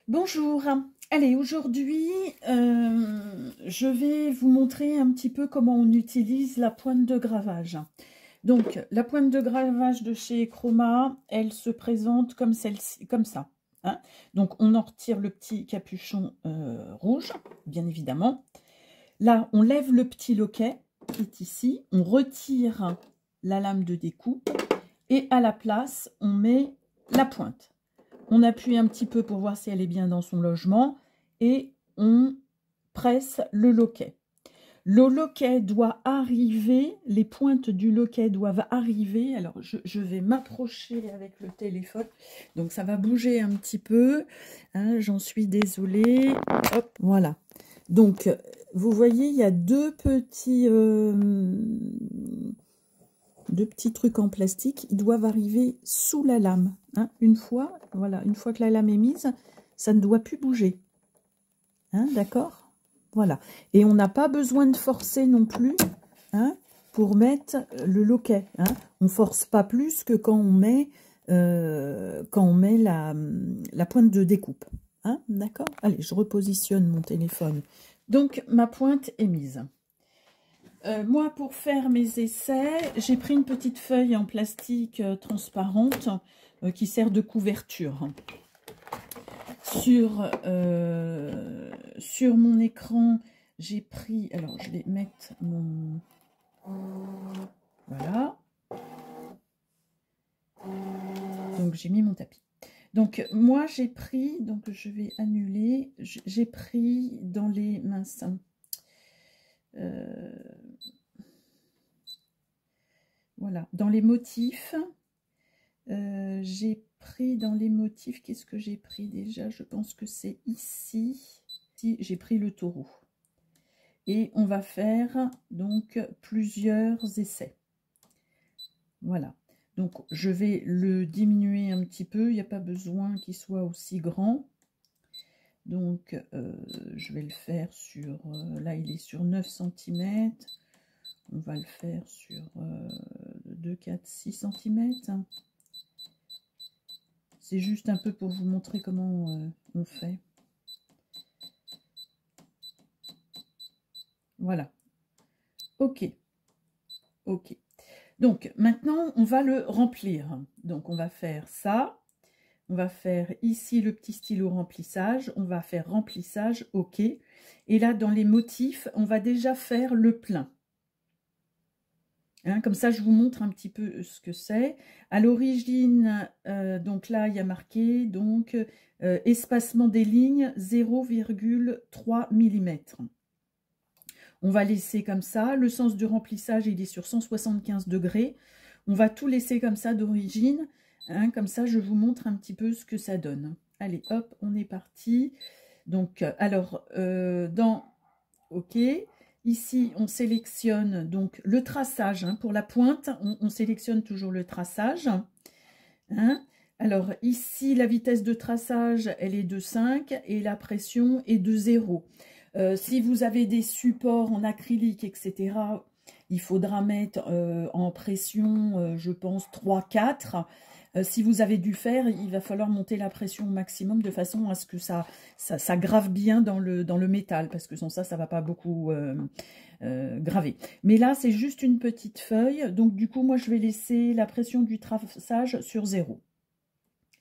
Bonjour, allez aujourd'hui je vais vous montrer un petit peu comment on utilise la pointe de gravage. Donc la pointe de gravage de chez Chroma, elle se présente comme celle-ci, comme ça. Hein. Donc on en retire le petit capuchon rouge, bien évidemment. Là on lève le petit loquet qui est ici, on retire la lame de découpe et à la place on met la pointe. On appuie un petit peu pour voir si elle est bien dans son logement et on presse le loquet. Le loquet doit arriver, les pointes du loquet doivent arriver. Alors, je vais m'approcher avec le téléphone. Donc, ça va bouger un petit peu. Hein, j'en suis désolée. Hop, voilà. Donc, vous voyez, il y a deux petits trucs en plastique, ils doivent arriver sous la lame. Hein, une fois que la lame est mise, ça ne doit plus bouger. Hein, d'accord? Voilà. Et on n'a pas besoin de forcer non plus hein, pour mettre le loquet. Hein. On ne force pas plus que quand on met, la pointe de découpe. Hein, d'accord? Allez, je repositionne mon téléphone. Donc, ma pointe est mise. Moi, pour faire mes essais, j'ai pris une petite feuille en plastique transparente qui sert de couverture. Sur mon écran, j'ai pris... Alors, je vais mettre mon... Voilà. Donc, j'ai mis mon tapis. Donc, moi, j'ai pris... Donc, je vais annuler. J'ai pris dans les... Mince. Voilà, dans les motifs, j'ai pris dans les motifs, qu'est-ce que j'ai pris déjà? Je pense que c'est ici. Ici, j'ai pris le taureau. Et on va faire donc plusieurs essais. Voilà. Donc, je vais le diminuer un petit peu. Il n'y a pas besoin qu'il soit aussi grand. Donc, je vais le faire sur... là, il est sur 9 cm. On va le faire sur 2, 4, 6 cm. C'est juste un peu pour vous montrer comment on fait. Voilà. Ok. Ok. Donc, maintenant, on va le remplir. Donc, on va faire ça. On va faire ici le petit stylo remplissage. On va faire remplissage. Ok. Et là, dans les motifs, on va déjà faire le plein. Hein, comme ça, je vous montre un petit peu ce que c'est. À l'origine, donc là, il y a marqué donc espacement des lignes 0,3 mm. On va laisser comme ça. Le sens de remplissage, il est sur 175 degrés. On va tout laisser comme ça d'origine. Hein, comme ça, je vous montre un petit peu ce que ça donne. Allez, hop, on est parti. Donc, alors, OK. Ici, on sélectionne donc le traçage. Hein, pour la pointe, on sélectionne toujours le traçage. Hein. Alors, ici, la vitesse de traçage, elle est de 5 et la pression est de 0. Si vous avez des supports en acrylique, etc., il faudra mettre en pression, je pense, 3-4. Si vous avez du fer, il va falloir monter la pression au maximum de façon à ce que ça grave bien dans le métal, parce que sans ça, ça ne va pas beaucoup graver. Mais là, c'est juste une petite feuille. Donc, du coup, moi, je vais laisser la pression du traçage sur 0.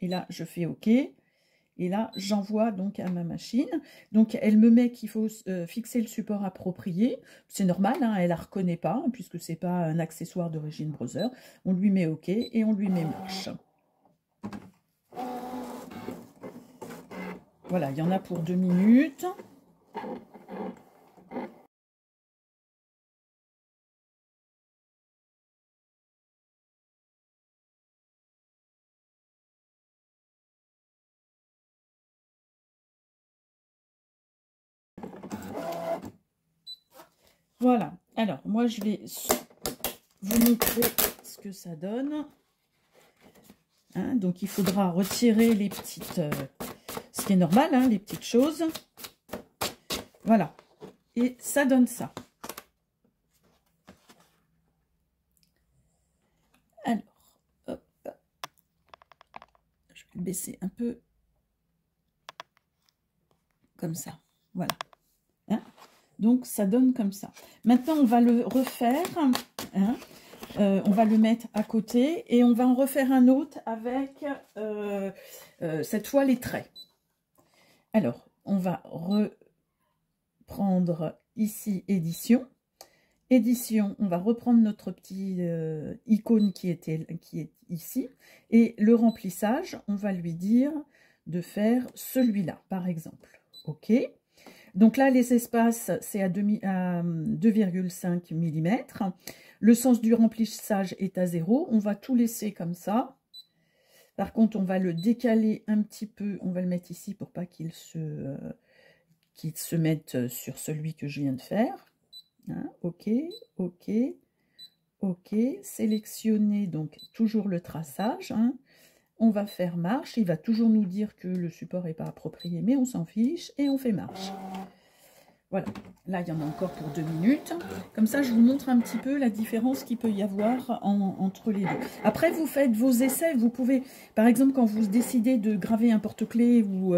Et là, je fais OK. Et là, j'envoie donc à ma machine. Donc, elle me met qu'il faut fixer le support approprié. C'est normal, hein, elle ne la reconnaît pas, hein, puisque ce n'est pas un accessoire d'origine Brother. On lui met OK et on lui met marche. Voilà, il y en a pour 2 minutes. Voilà, alors moi je vais vous montrer ce que ça donne. Hein, donc il faudra retirer les petites, ce qui est normal, hein, les petites choses. Voilà, et ça donne ça. Alors, hop, je vais baisser un peu. comme ça. Voilà. Hein? Donc, ça donne comme ça. Maintenant, on va le refaire. Hein? On va le mettre à côté et on va en refaire un autre avec, cette fois, les traits. Alors, on va reprendre ici « Édition ». Édition, on va reprendre notre petit icône qui est ici. Et le remplissage, on va lui dire de faire celui-là, par exemple. OK. Donc là, les espaces, c'est à 2,5 mm. Le sens du remplissage est à 0. On va tout laisser comme ça. Par contre, on va le décaler un petit peu. On va le mettre ici pour pas qu'il se mette sur celui que je viens de faire. Hein, OK, OK, OK. Sélectionner donc toujours le traçage. Hein. On va faire marche. Il va toujours nous dire que le support n'est pas approprié, mais on s'en fiche et on fait marche. Voilà, là il y en a encore pour 2 minutes. Comme ça, je vous montre un petit peu la différence qu'il peut y avoir entre les deux. Après, vous faites vos essais. Vous pouvez, par exemple, quand vous décidez de graver un porte-clés ou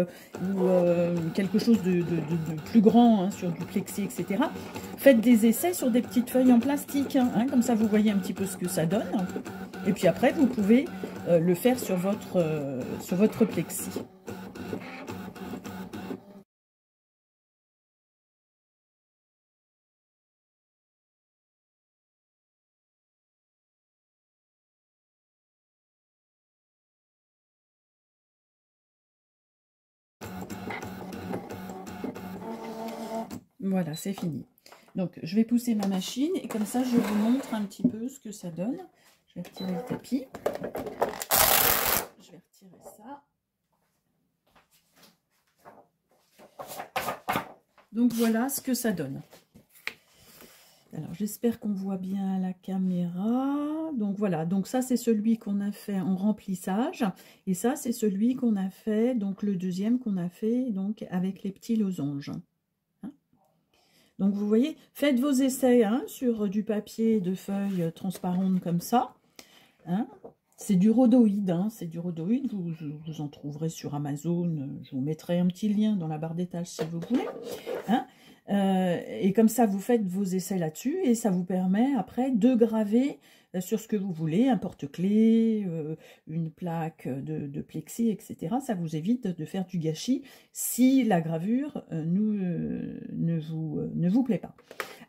quelque chose de plus grand, hein, sur du plexi, etc., faites des essais sur des petites feuilles en plastique. Hein, comme ça, vous voyez un petit peu ce que ça donne. Et puis après, vous pouvez le faire sur votre plexi. Voilà, c'est fini. Donc, je vais pousser ma machine et comme ça, je vous montre un petit peu ce que ça donne. Je vais retirer le tapis. Je vais retirer ça. Donc, voilà ce que ça donne. Alors, j'espère qu'on voit bien à la caméra. Donc, voilà. Donc, ça, c'est celui qu'on a fait en remplissage. Et ça, c'est celui qu'on a fait, donc le deuxième qu'on a fait donc avec les petits losanges. Donc, vous voyez, faites vos essais, hein, sur du papier de feuilles transparentes comme ça. Hein. C'est du rhodoïde, hein, c'est du rhodoïde. Vous en trouverez sur Amazon. Je vous mettrai un petit lien dans la barre d'étage si vous voulez. Hein. Et comme ça, vous faites vos essais là-dessus et ça vous permet après de graver sur ce que vous voulez, un porte-clés, une plaque de plexi, etc. Ça vous évite de faire du gâchis si la gravure ne vous plaît pas.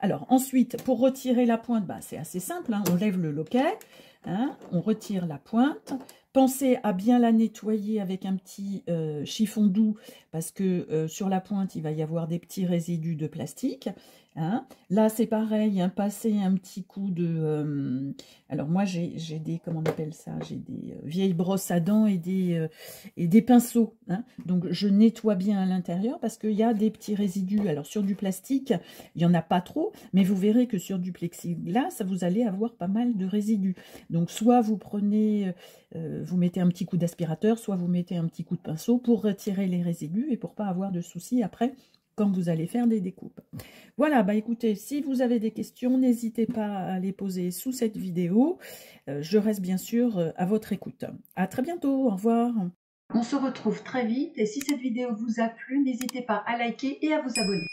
Alors ensuite, pour retirer la pointe, bah, c'est assez simple, hein, on lève le loquet, hein, on retire la pointe. Pensez à bien la nettoyer avec un petit chiffon doux parce que sur la pointe, il va y avoir des petits résidus de plastique. Hein. Là, c'est pareil, hein, passer un petit coup de... alors moi, j'ai des... Comment on appelle ça? J'ai des vieilles brosses à dents et des pinceaux. Hein. Donc, je nettoie bien à l'intérieur parce qu'il y a des petits résidus. Alors, sur du plastique, il n'y en a pas trop, mais vous verrez que sur du plexiglas, vous allez avoir pas mal de résidus. Donc, soit vous prenez... vous mettez un petit coup d'aspirateur, soit vous mettez un petit coup de pinceau pour retirer les résidus et pour pas avoir de soucis après quand vous allez faire des découpes. Voilà, bah écoutez, si vous avez des questions, n'hésitez pas à les poser sous cette vidéo. Je reste bien sûr à votre écoute. À très bientôt, au revoir. On se retrouve très vite et si cette vidéo vous a plu, n'hésitez pas à liker et à vous abonner.